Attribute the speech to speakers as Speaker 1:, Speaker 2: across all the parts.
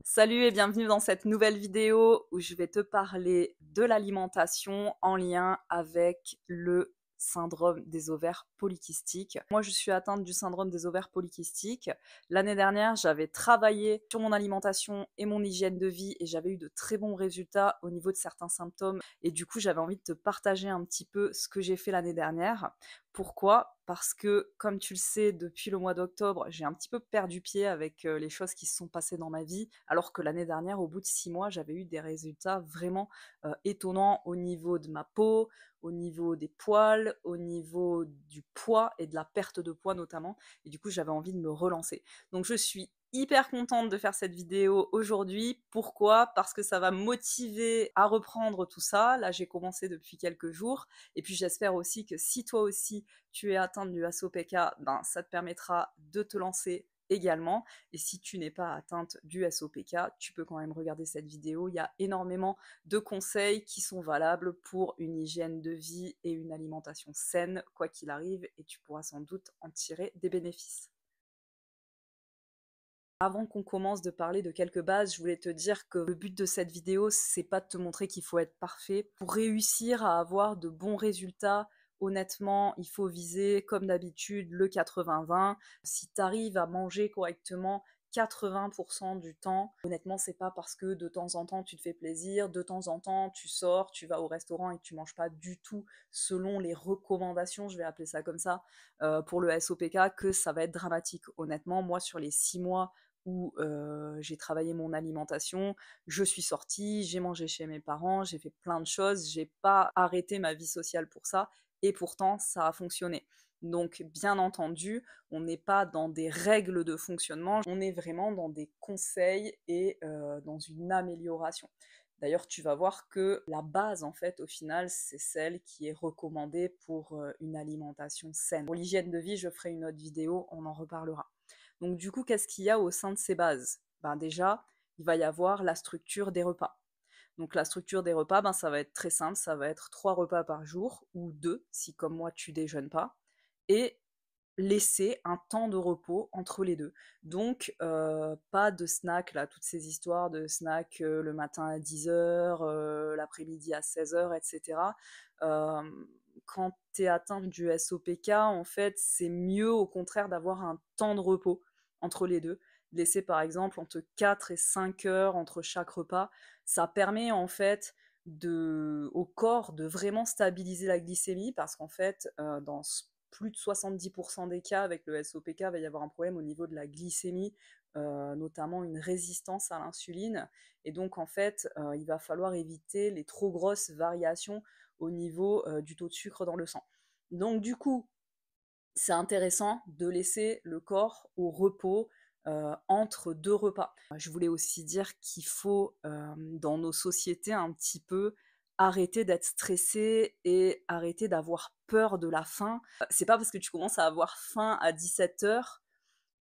Speaker 1: Salut et bienvenue dans cette nouvelle vidéo où je vais te parler de l'alimentation en lien avec le syndrome des ovaires polykystiques. Moi, je suis atteinte du syndrome des ovaires polykystiques. L'année dernière, j'avais travaillé sur mon alimentation et mon hygiène de vie et j'avais eu de très bons résultats au niveau de certains symptômes. Et du coup, j'avais envie de te partager un petit peu ce que j'ai fait l'année dernière. Pourquoi? Parce que, comme tu le sais, depuis le mois d'octobre, j'ai un petit peu perdu pied avec les choses qui se sont passées dans ma vie, alors que l'année dernière, au bout de 6 mois, j'avais eu des résultats vraiment étonnants au niveau de ma peau, au niveau des poils, au niveau du poids et de la perte de poids notamment. Et du coup, j'avais envie de me relancer. Donc, je suis hyper contente de faire cette vidéo aujourd'hui. Pourquoi? Parce que ça va me motiver à reprendre tout ça. Là, j'ai commencé depuis quelques jours. Et puis j'espère aussi que si toi aussi tu es atteinte du SOPK, ben, ça te permettra de te lancer également. Et si tu n'es pas atteinte du SOPK, tu peux quand même regarder cette vidéo. Il y a énormément de conseils qui sont valables pour une hygiène de vie et une alimentation saine, quoi qu'il arrive, et tu pourras sans doute en tirer des bénéfices. Avant qu'on commence de parler de quelques bases, je voulais te dire que le but de cette vidéo, c'est pas de te montrer qu'il faut être parfait. Pour réussir à avoir de bons résultats, honnêtement, il faut viser, comme d'habitude, le 80-20. Si tu arrives à manger correctement 80% du temps, honnêtement, c'est pas parce que de temps en temps tu te fais plaisir, de temps en temps tu sors, tu vas au restaurant et tu manges pas du tout selon les recommandations, je vais appeler ça comme ça, pour le SOPK, que ça va être dramatique. Honnêtement, moi, sur les 6 mois où j'ai travaillé mon alimentation, je suis sortie, j'ai mangé chez mes parents, j'ai fait plein de choses, j'ai pas arrêté ma vie sociale pour ça, et pourtant ça a fonctionné. Donc bien entendu, on n'est pas dans des règles de fonctionnement, on est vraiment dans des conseils et dans une amélioration. D'ailleurs, tu vas voir que la base, en fait, au final, c'est celle qui est recommandée pour une alimentation saine. Pour l'hygiène de vie, je ferai une autre vidéo, on en reparlera. Donc du coup, qu'est-ce qu'il y a au sein de ces bases? Ben déjà, il va y avoir la structure des repas. Donc la structure des repas, ben, ça va être très simple, ça va être 3 repas par jour, ou 2, si comme moi tu déjeunes pas, et laisser un temps de repos entre les deux. Donc pas de snack, là, toutes ces histoires de snack le matin à 10h, l'après-midi à 16h, etc. Euh, Quand tu es atteinte du SOPK, en fait, c'est mieux au contraire d'avoir un temps de repos entre les deux. Laisser par exemple entre 4 et 5 heures entre chaque repas, ça permet en fait au corps de vraiment stabiliser la glycémie, parce qu'en fait, dans plus de 70% des cas avec le SOPK, il va y avoir un problème au niveau de la glycémie, notamment une résistance à l'insuline. Et donc, en fait, il va falloir éviter les trop grosses variations au niveau du taux de sucre dans le sang. Donc, du coup, c'est intéressant de laisser le corps au repos entre 2 repas. Je voulais aussi dire qu'il faut, dans nos sociétés, un petit peu arrêter d'être stressé et arrêter d'avoir peur de la faim. C'est pas parce que tu commences à avoir faim à 17h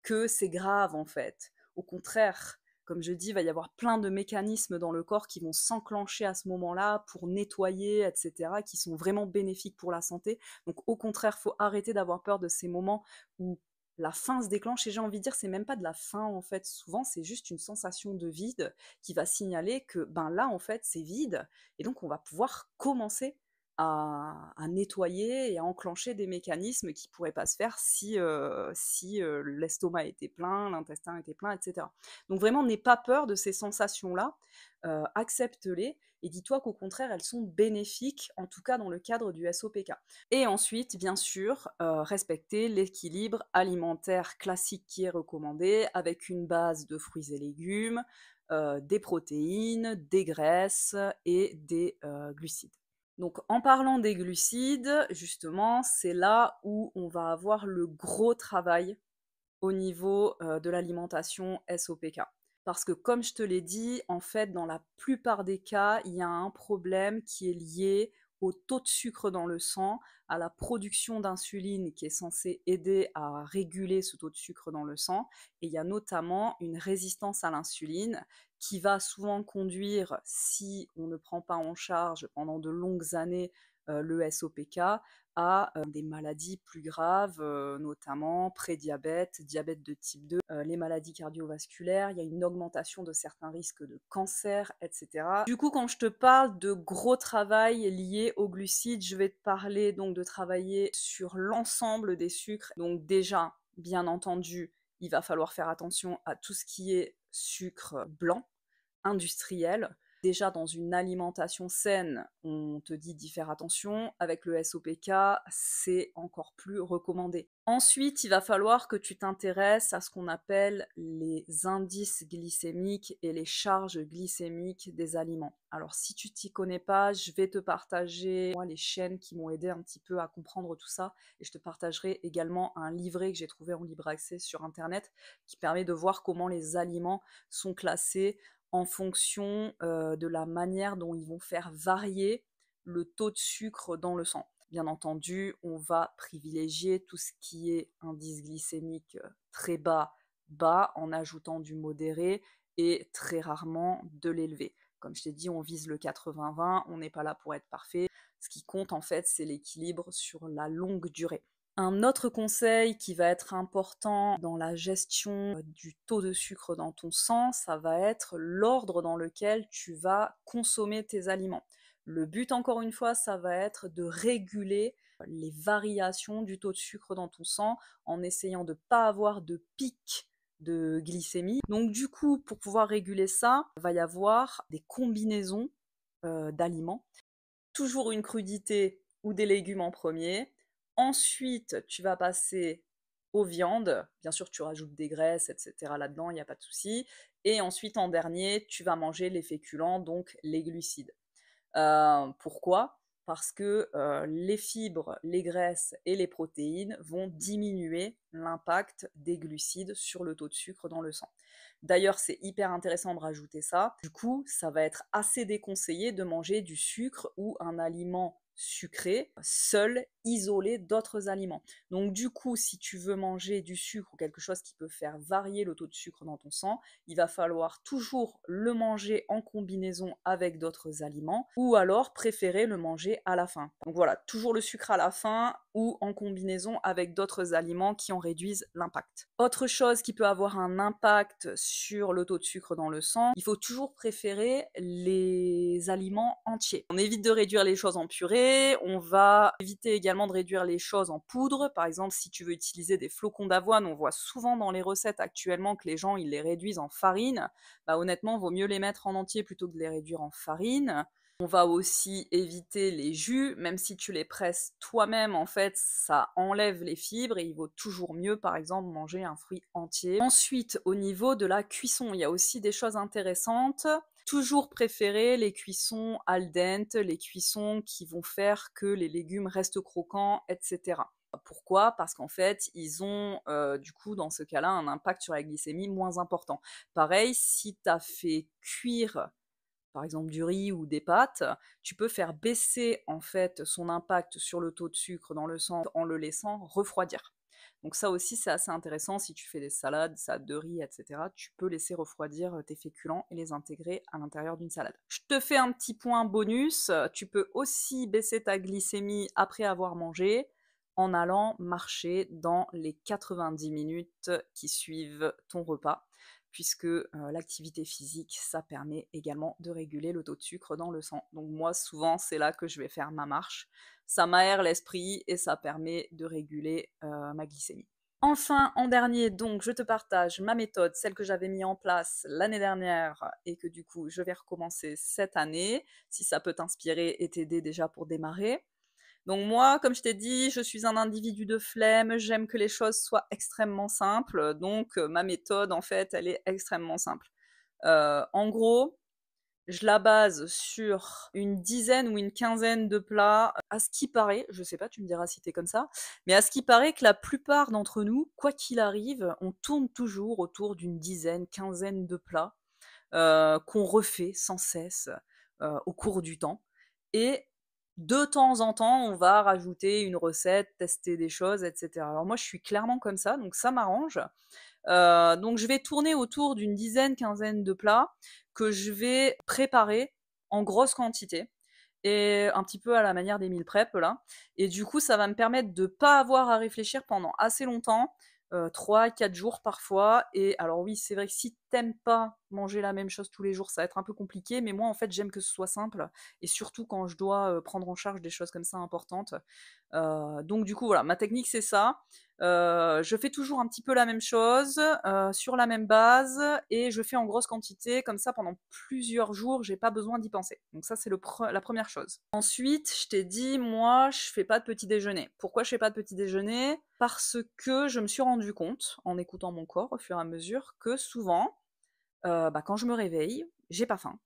Speaker 1: que c'est grave en fait. Au contraire, comme je dis, il va y avoir plein de mécanismes dans le corps qui vont s'enclencher à ce moment-là pour nettoyer, etc., qui sont vraiment bénéfiques pour la santé. Donc au contraire, il faut arrêter d'avoir peur de ces moments où la faim se déclenche. Et j'ai envie de dire, c'est même pas de la faim en fait. Souvent, c'est juste une sensation de vide qui va signaler que ben là, en fait, c'est vide. Et donc, on va pouvoir commencer à nettoyer et à enclencher des mécanismes qui ne pourraient pas se faire si l'estomac était plein, l'intestin était plein, etc. Donc vraiment, n'aie pas peur de ces sensations-là, accepte-les et dis-toi qu'au contraire, elles sont bénéfiques, en tout cas dans le cadre du SOPK. Et ensuite, bien sûr, respecter l'équilibre alimentaire classique qui est recommandé, avec une base de fruits et légumes, des protéines, des graisses et des glucides. Donc en parlant des glucides, justement, c'est là où on va avoir le gros travail au niveau de l'alimentation SOPK. Parce que comme je te l'ai dit, en fait, dans la plupart des cas, il y a un problème qui est lié au taux de sucre dans le sang, à la production d'insuline qui est censée aider à réguler ce taux de sucre dans le sang. Et il y a notamment une résistance à l'insuline qui va souvent conduire, si on ne prend pas en charge pendant de longues années le SOPK, à des maladies plus graves, notamment prédiabète, diabète de type 2, les maladies cardiovasculaires. Il y a une augmentation de certains risques de cancer, etc. Du coup, quand je te parle de gros travail lié aux glucides, je vais te parler donc de travailler sur l'ensemble des sucres. Donc déjà, bien entendu, il va falloir faire attention à tout ce qui est sucre blanc, industriel. Déjà, dans une alimentation saine, on te dit d'y faire attention. Avec le SOPK, c'est encore plus recommandé. Ensuite, il va falloir que tu t'intéresses à ce qu'on appelle les indices glycémiques et les charges glycémiques des aliments. Alors, si tu t'y connais pas, je vais te partager moi, les chaînes qui m'ont aidé un petit peu à comprendre tout ça. Et je te partagerai également un livret que j'ai trouvé en libre accès sur Internet qui permet de voir comment les aliments sont classés en fonction de la manière dont ils vont faire varier le taux de sucre dans le sang. Bien entendu, on va privilégier tout ce qui est indice glycémique très bas, en ajoutant du modéré et très rarement de l'élevé. Comme je t'ai dit, on vise le 80-20, on n'est pas là pour être parfait. Ce qui compte en fait, c'est l'équilibre sur la longue durée. Un autre conseil qui va être important dans la gestion du taux de sucre dans ton sang, ça va être l'ordre dans lequel tu vas consommer tes aliments. Le but, encore une fois, ça va être de réguler les variations du taux de sucre dans ton sang en essayant de ne pas avoir de pic de glycémie. Donc du coup, pour pouvoir réguler ça, il va y avoir des combinaisons d'aliments. Toujours une crudité ou des légumes en premier. Ensuite, tu vas passer aux viandes. Bien sûr, tu rajoutes des graisses, etc. là-dedans, il n'y a pas de souci. Et ensuite, en dernier, tu vas manger les féculents, donc les glucides. Pourquoi? Parce que les fibres, les graisses et les protéines vont diminuer l'impact des glucides sur le taux de sucre dans le sang. D'ailleurs, c'est hyper intéressant de rajouter ça. Du coup, ça va être assez déconseillé de manger du sucre ou un aliment sucré, seul, isolé d'autres aliments. Donc du coup, si tu veux manger du sucre ou quelque chose qui peut faire varier le taux de sucre dans ton sang, il va falloir toujours le manger en combinaison avec d'autres aliments ou alors préférer le manger à la fin. Donc voilà, toujours le sucre à la fin ou en combinaison avec d'autres aliments qui en réduisent l'impact. Autre chose qui peut avoir un impact sur le taux de sucre dans le sang, il faut toujours préférer les aliments entiers. On évite de réduire les choses en purée, on va éviter également de réduire les choses en poudre. Par exemple, si tu veux utiliser des flocons d'avoine, on voit souvent dans les recettes actuellement que les gens ils les réduisent en farine. Bah, honnêtement, vaut mieux les mettre en entier plutôt que de les réduire en farine. On va aussi éviter les jus, même si tu les presses toi-même, en fait, ça enlève les fibres et il vaut toujours mieux, par exemple, manger un fruit entier. Ensuite, au niveau de la cuisson, il y a aussi des choses intéressantes. Toujours préférer les cuissons al dente, les cuissons qui vont faire que les légumes restent croquants, etc. Pourquoi? Parce qu'en fait, ils ont du coup dans ce cas-là un impact sur la glycémie moins important. Pareil, si tu as fait cuire par exemple du riz ou des pâtes, tu peux faire baisser en fait son impact sur le taux de sucre dans le sang en le laissant refroidir. Donc ça aussi c'est assez intéressant si tu fais des salades de riz, etc. Tu peux laisser refroidir tes féculents et les intégrer à l'intérieur d'une salade. Je te fais un petit point bonus, tu peux aussi baisser ta glycémie après avoir mangé en allant marcher dans les 90 minutes qui suivent ton repas puisque l'activité physique, ça permet également de réguler le taux de sucre dans le sang. Donc moi, souvent, c'est là que je vais faire ma marche. Ça m'aère l'esprit et ça permet de réguler ma glycémie. Enfin, en dernier, donc, je te partage ma méthode, celle que j'avais mis en place l'année dernière et que du coup, je vais recommencer cette année, si ça peut t'inspirer et t'aider déjà pour démarrer. Donc moi, comme je t'ai dit, je suis un individu de flemme, j'aime que les choses soient extrêmement simples, donc ma méthode, en fait, elle est extrêmement simple. En gros, je la base sur une dizaine ou une quinzaine de plats. À ce qui paraît, je sais pas, tu me diras si t'es comme ça, mais à ce qui paraît que la plupart d'entre nous, quoi qu'il arrive, on tourne toujours autour d'une dizaine, quinzaine de plats qu'on refait sans cesse au cours du temps. Et de temps en temps, on va rajouter une recette, tester des choses, etc. Alors moi, je suis clairement comme ça, donc ça m'arrange. Donc je vais tourner autour d'une dizaine, quinzaine de plats que je vais préparer en grosse quantité. et un petit peu à la manière des meal prep là. Et du coup, ça va me permettre de pas avoir à réfléchir pendant assez longtemps, 3-4 jours parfois. Et alors oui, c'est vrai que si t'aimes pas manger la même chose tous les jours, ça va être un peu compliqué, mais moi en fait j'aime que ce soit simple, et surtout quand je dois prendre en charge des choses comme ça importantes. Donc du coup voilà, ma technique c'est ça. Je fais toujours un petit peu la même chose, sur la même base, et je fais en grosse quantité, comme ça pendant plusieurs jours, j'ai pas besoin d'y penser. Donc ça c'est la première chose. Ensuite, je t'ai dit, moi je fais pas de petit déjeuner. Pourquoi je fais pas de petit déjeuner? Parce que je me suis rendu compte, en écoutant mon corps au fur et à mesure, que souvent, quand je me réveille, j'ai pas faim.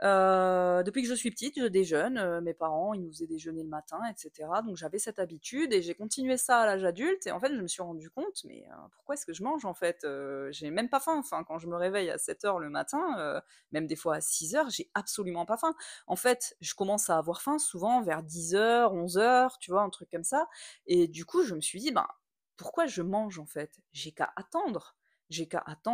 Speaker 1: Depuis que je suis petite, je déjeune, mes parents, ils nous faisaient déjeuner le matin et cetera, donc j'avais cette habitude et j'ai continué ça à l'âge adulte, et en fait, je me suis rendu compte: «Mais, pourquoi est-ce que je mange, en fait?» J'ai même pas faim, enfin, quand je me réveille à 7 heures le matin, même des fois à 6 heures, j'ai absolument pas faim. En fait, je commence à avoir faim souvent vers 10 heures, 11 heures, tu vois? Un truc comme ça, et du coup, je me suis dit: «Ben, pourquoi je mange, en fait? J'ai qu'à attendre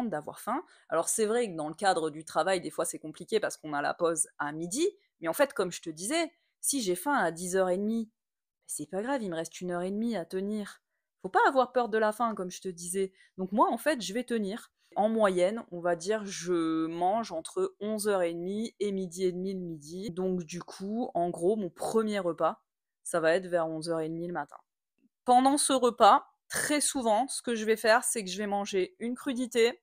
Speaker 1: d'avoir faim». Alors c'est vrai que dans le cadre du travail, des fois c'est compliqué parce qu'on a la pause à midi, mais en fait, comme je te disais, si j'ai faim à 10h30, c'est pas grave, il me reste 1h30 à tenir. Faut pas avoir peur de la faim, comme je te disais. Donc moi, en fait, je vais tenir. En moyenne, on va dire, je mange entre 11h30 et midi et demi le midi. Donc du coup, en gros, mon premier repas, ça va être vers 11h30 le matin. Pendant ce repas, très souvent, ce que je vais faire, c'est que je vais manger une crudité,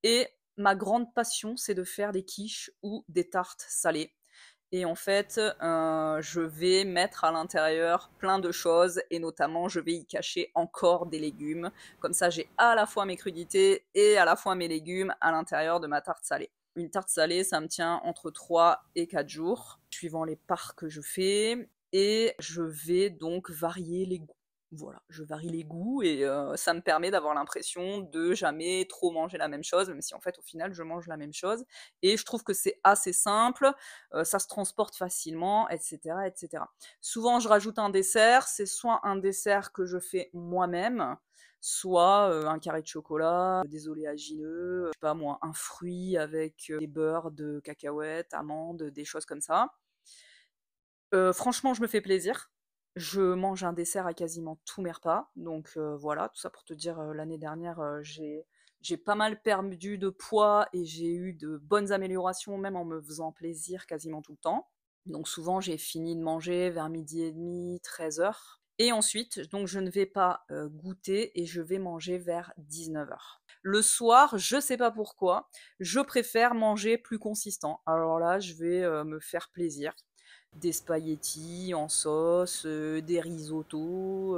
Speaker 1: et ma grande passion, c'est de faire des quiches ou des tartes salées. Et en fait, je vais mettre à l'intérieur plein de choses, et notamment, je vais y cacher encore des légumes. Comme ça, j'ai à la fois mes crudités et à la fois mes légumes à l'intérieur de ma tarte salée. Une tarte salée, ça me tient entre 3 et 4 jours, suivant les parts que je fais, et je vais donc varier les goûts. Voilà, je varie les goûts, et ça me permet d'avoir l'impression de jamais trop manger la même chose, même si en fait au final je mange la même chose. Et je trouve que c'est assez simple, ça se transporte facilement, etc., etc. Souvent je rajoute un dessert, c'est soit un dessert que je fais moi-même, soit un carré de chocolat, des oléagineux, je sais pas moi, un fruit avec des beurres de cacahuètes, amandes, des choses comme ça. Franchement, je me fais plaisir. Je mange un dessert à quasiment tous mes repas, donc voilà, tout ça pour te dire, l'année dernière, j'ai pas mal perdu de poids et j'ai eu de bonnes améliorations, même en me faisant plaisir quasiment tout le temps. Donc souvent, j'ai fini de manger vers 12h30, 13 heures, et ensuite, donc je ne vais pas, goûter, et je vais manger vers 19 heures. Le soir, je sais pas pourquoi, je préfère manger plus consistant. Alors là, je vais, me faire plaisir, des spaghettis en sauce, des risottos,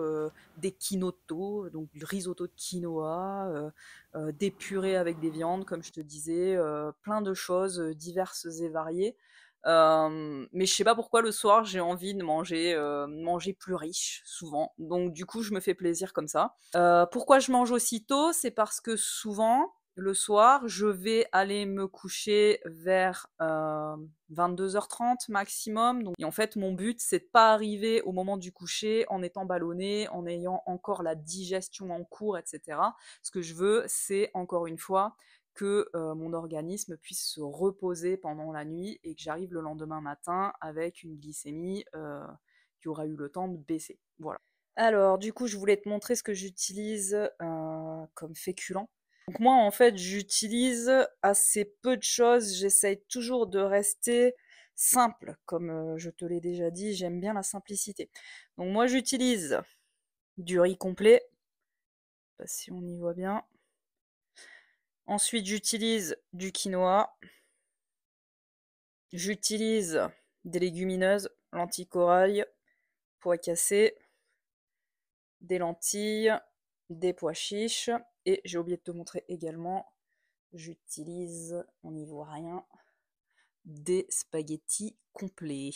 Speaker 1: des quinotto, donc du risotto de quinoa, des purées avec des viandes, comme je te disais, plein de choses diverses et variées. Mais je sais pas pourquoi le soir j'ai envie de manger plus riche souvent. Donc du coup je me fais plaisir comme ça. Pourquoi je mange aussi tôt? C'est parce que souvent le soir je vais aller me coucher vers 22h30 maximum. Donc, et en fait mon but c'est de pas arriver au moment du coucher en étant ballonné, en ayant encore la digestion en cours, etc. Ce que je veux, c'est encore une fois que mon organisme puisse se reposer pendant la nuit, et que j'arrive le lendemain matin avec une glycémie qui aura eu le temps de baisser. Voilà. Alors, du coup, je voulais te montrer ce que j'utilise comme féculent. Donc moi, en fait, j'utilise assez peu de choses. J'essaye toujours de rester simple. Comme je te l'ai déjà dit, j'aime bien la simplicité. Donc moi, j'utilise du riz complet. Je sais pas si on y voit bien. Ensuite, j'utilise du quinoa. J'utilise des légumineuses, lentilles corail, pois cassés, des lentilles, des pois chiches, et j'ai oublié de te montrer également, j'utilise, on n'y voit rien, des spaghettis complets.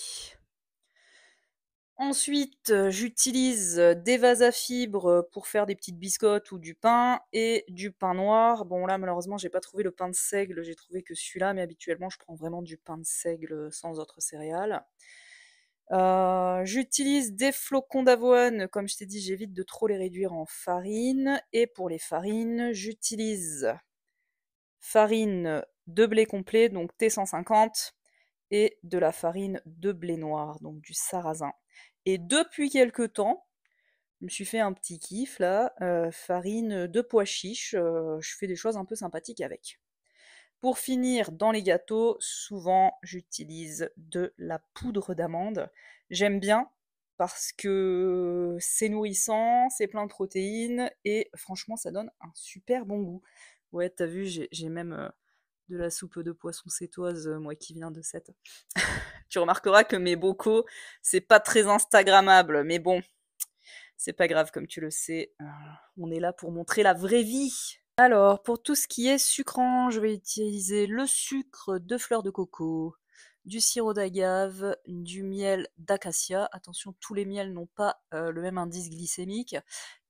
Speaker 1: Ensuite, j'utilise des vases à fibres pour faire des petites biscottes ou du pain, et du pain noir. Bon là malheureusement j'ai pas trouvé le pain de seigle, j'ai trouvé que celui-là, mais habituellement je prends vraiment du pain de seigle sans autres céréales. J'utilise des flocons d'avoine, comme je t'ai dit, j'évite de trop les réduire en farine. Et pour les farines, j'utilise farine de blé complet, donc T150, et de la farine de blé noir, donc du sarrasin. Et depuis quelque temps, je me suis fait un petit kiff là, farine de pois chiches, je fais des choses un peu sympathiques avec. Pour finir, dans les gâteaux, souvent j'utilise de la poudre d'amande. J'aime bien parce que c'est nourrissant, c'est plein de protéines et franchement ça donne un super bon goût. Ouais, t'as vu, j'ai même de la soupe de poisson cétoise, moi qui viens de Sète. Tu remarqueras que mes bocaux, c'est pas très instagrammable, mais bon, c'est pas grave, comme tu le sais, on est là pour montrer la vraie vie. Alors, pour tout ce qui est sucrant, je vais utiliser le sucre de fleur de coco, du sirop d'agave, du miel d'acacia. Attention, tous les miels n'ont pas le même indice glycémique.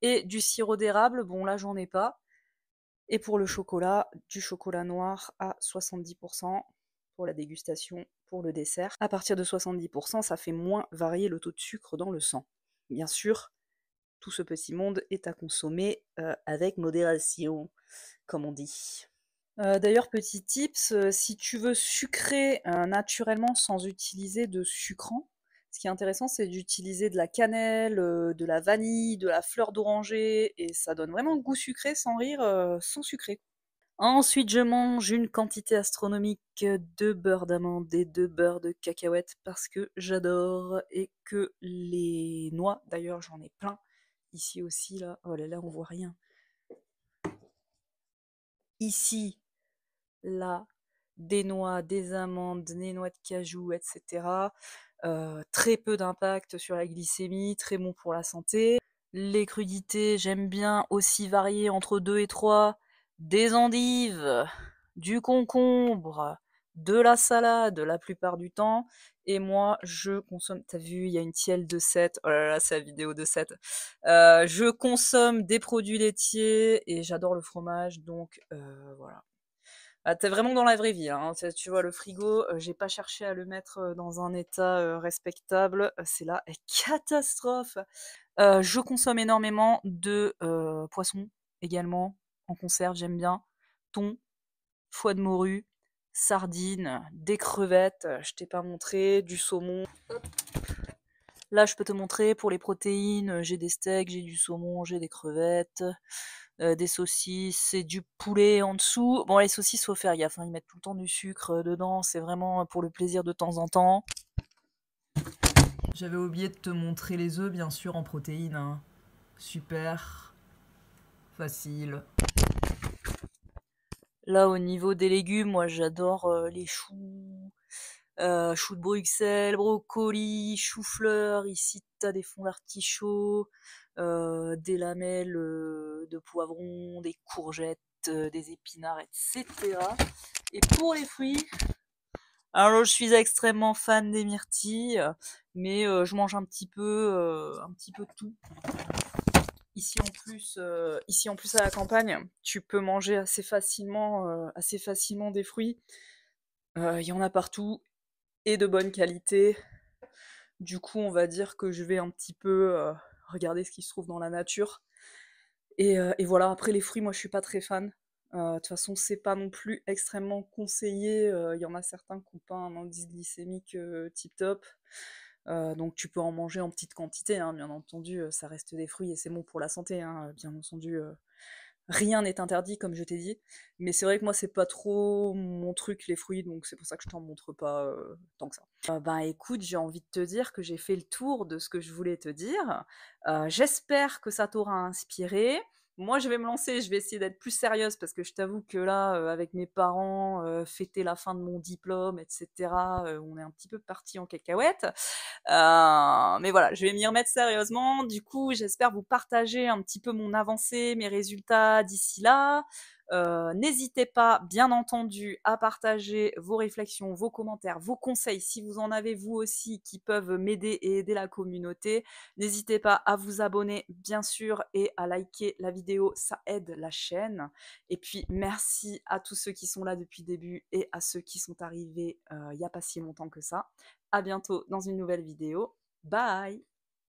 Speaker 1: Et du sirop d'érable, bon là j'en ai pas. Et pour le chocolat, du chocolat noir à 70% pour la dégustation, pour le dessert. À partir de 70%, ça fait moins varier le taux de sucre dans le sang. Bien sûr, tout ce petit monde est à consommer avec modération, comme on dit. D'ailleurs, petit tips, si tu veux sucrer naturellement sans utiliser de sucrant, ce qui est intéressant, c'est d'utiliser de la cannelle, de la vanille, de la fleur d'oranger, et ça donne vraiment un goût sucré sans rire, sans sucrer. Ensuite, je mange une quantité astronomique de beurre d'amande et de beurre de cacahuète parce que j'adore et que les noix, d'ailleurs j'en ai plein ici aussi là. Oh là là, on voit rien. Ici, là, des noix, des amandes, des noix de cajou, etc. Très peu d'impact sur la glycémie, très bon pour la santé. Les crudités, j'aime bien aussi varier entre 2 et 3. Des endives, du concombre, de la salade la plupart du temps. Et moi, je consomme, t'as vu, il y a une tielle de 7. Oh là là, c'est la vidéo de 7. Je consomme des produits laitiers et j'adore le fromage, donc voilà. Ah, t'es vraiment dans la vraie vie, là, hein. Tu vois, le frigo, j'ai pas cherché à le mettre dans un état respectable. C'est la catastrophe. Je consomme énormément de poissons également, en conserve, j'aime bien. Thon, foie de morue, sardines, des crevettes, je t'ai pas montré, du saumon. Là, je peux te montrer pour les protéines, j'ai des steaks, j'ai du saumon, j'ai des crevettes, des saucisses et du poulet en dessous. Bon, les saucisses, faut faire gaffe, hein, ils mettent tout le temps du sucre dedans, c'est vraiment pour le plaisir de temps en temps. J'avais oublié de te montrer les œufs, bien sûr, en protéines, hein. Super facile. Là, au niveau des légumes, moi j'adore les choux, choux de Bruxelles, brocolis, choux-fleurs. Ici, t'as des fonds d'artichaut, des lamelles de poivrons, des courgettes, des épinards, etc. Et pour les fruits, alors je suis extrêmement fan des myrtilles, mais je mange un petit peu de tout. Ici en plus à la campagne, tu peux manger assez facilement des fruits. Il y en a partout et de bonne qualité. Du coup, on va dire que je vais un petit peu regarder ce qui se trouve dans la nature. Et voilà, après les fruits, moi je suis pas très fan. De toute façon, c'est pas non plus extrêmement conseillé. Il y en a certains qui n'ont pas un indice glycémique tip top. Donc tu peux en manger en petite quantité, hein, bien entendu, ça reste des fruits et c'est bon pour la santé, hein, bien entendu. Rien n'est interdit, comme je t'ai dit. Mais c'est vrai que moi, c'est pas trop mon truc, les fruits, donc c'est pour ça que je t'en montre pas tant que ça. Ben écoute, j'ai envie de te dire que j'ai fait le tour de ce que je voulais te dire. J'espère que ça t'aura inspiré. Moi, je vais me lancer, je vais essayer d'être plus sérieuse parce que je t'avoue que là, avec mes parents, fêter la fin de mon diplôme, etc., on est un petit peu parti en cacahuète. Mais voilà, je vais m'y remettre sérieusement. Du coup, j'espère vous partager un petit peu mon avancée, mes résultats d'ici là. N'hésitez pas, bien entendu, à partager vos réflexions, vos commentaires, vos conseils, si vous en avez vous aussi qui peuvent m'aider et aider la communauté. N'hésitez pas à vous abonner, bien sûr, et à liker la vidéo, ça aide la chaîne. Et puis, merci à tous ceux qui sont là depuis le début et à ceux qui sont arrivés il n'y a pas si longtemps que ça. À bientôt dans une nouvelle vidéo. Bye!